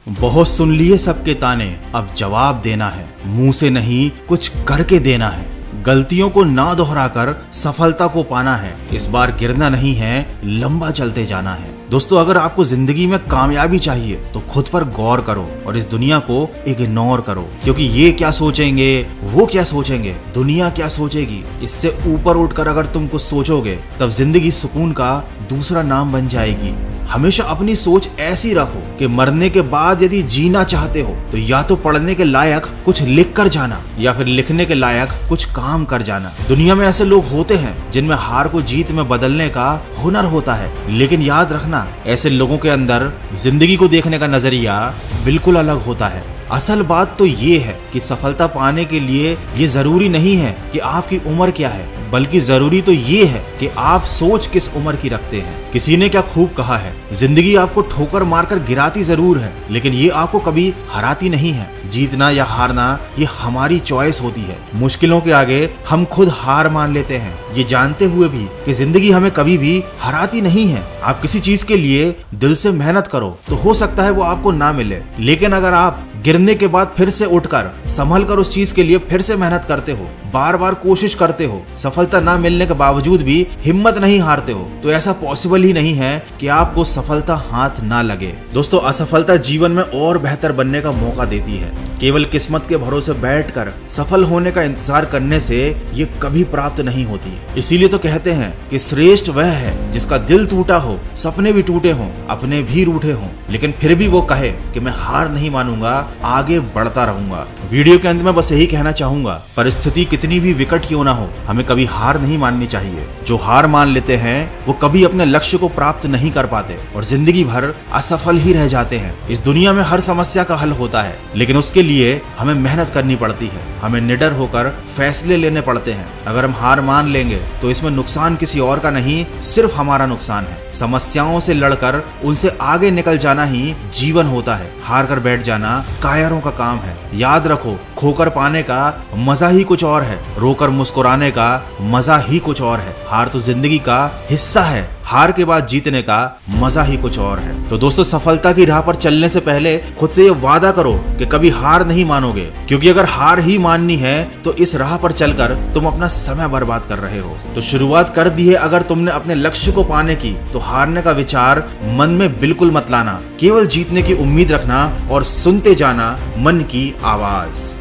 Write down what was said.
बहुत सुन लिए सबके ताने, अब जवाब देना है। मुंह से नहीं कुछ करके देना है। गलतियों को ना दोहराकर सफलता को पाना है। इस बार गिरना नहीं है, लंबा चलते जाना है। दोस्तों, अगर आपको जिंदगी में कामयाबी चाहिए तो खुद पर गौर करो और इस दुनिया को इग्नोर करो, क्योंकि ये क्या सोचेंगे, वो क्या सोचेंगे, दुनिया क्या सोचेगी, इससे ऊपर उठकर अगर तुम कुछ सोचोगे तब जिंदगी सुकून का दूसरा नाम बन जाएगी। हमेशा अपनी सोच ऐसी रखो कि मरने के बाद यदि जीना चाहते हो तो या तो पढ़ने के लायक कुछ लिख कर जाना या फिर लिखने के लायक कुछ काम कर जाना। दुनिया में ऐसे लोग होते हैं जिनमें हार को जीत में बदलने का हुनर होता है, लेकिन याद रखना ऐसे लोगों के अंदर जिंदगी को देखने का नजरिया बिल्कुल अलग होता है। असल बात तो ये है कि सफलता पाने के लिए ये जरूरी नहीं है कि आपकी उम्र क्या है, बल्कि जरूरी तो ये है कि आप सोच किस उम्र की रखते हैं। किसी ने क्या खूब कहा है, जिंदगी आपको ठोकर मारकर गिराती जरूर है, लेकिन ये आपको कभी हराती नहीं है। जीतना या हारना ये हमारी चॉइस होती है। मुश्किलों के आगे हम खुद हार मान लेते हैं, ये जानते हुए भी कि जिंदगी हमें कभी भी हराती नहीं है। आप किसी चीज के लिए दिल से मेहनत करो तो हो सकता है वो आपको ना मिले, लेकिन अगर आप गिरने के बाद फिर से उठकर संभल कर उस चीज के लिए फिर से मेहनत करते हो, बार बार कोशिश करते हो, सफलता ना मिलने के बावजूद भी हिम्मत नहीं हारते हो, तो ऐसा पॉसिबल ही नहीं है कि आपको सफलता हाथ ना लगे। दोस्तों, असफलता जीवन में और बेहतर बनने का मौका देती है। केवल किस्मत के भरोसे बैठकर सफल होने का इंतजार करने से ये कभी प्राप्त नहीं होती। इसीलिए तो कहते हैं कि श्रेष्ठ वह है जिसका दिल टूटा हो, सपने भी टूटे हों, अपने भी रूठे हों, लेकिन फिर भी वो कहे कि मैं हार नहीं मानूंगा, आगे बढ़ता रहूंगा। वीडियो के अंत में बस यही कहना चाहूंगा, परिस्थिति कितनी भी विकट क्यों ना हो, हमें कभी हार नहीं माननी चाहिए। जो हार मान लेते हैं वो कभी अपने लक्ष्य को प्राप्त नहीं कर पाते और जिंदगी भर असफल ही रह जाते हैं। इस दुनिया में हर समस्या का हल होता है, लेकिन उसके लिए हमें मेहनत करनी पड़ती है, हमें निडर होकर फैसले लेने पड़ते हैं। अगर हम हार मान लेंगे तो इसमें नुकसान किसी और का नहीं, सिर्फ हमारा नुकसान है। समस्याओं से लड़कर उनसे आगे निकल जाना ही जीवन होता है। हार कर बैठ जाना कायरों का काम है। याद रखो, खोकर पाने का मजा ही कुछ और है, रोकर मुस्कुराने का मजा ही कुछ और है। हार तो जिंदगी का हिस्सा है, हार के बाद जीतने का मजा ही कुछ और है। तो दोस्तों, सफलता की राह पर चलने से पहले खुद से ये वादा करो कि कभी हार नहीं मानोगे, क्योंकि अगर हार ही माननी है तो इस राह पर चलकर तुम अपना समय बर्बाद कर रहे हो। तो शुरुआत कर दी है अगर तुमने अपने लक्ष्य को पाने की, तो हारने का विचार मन में बिल्कुल मत लाना। केवल जीतने की उम्मीद रखना और सुनते जाना मन की आवाज।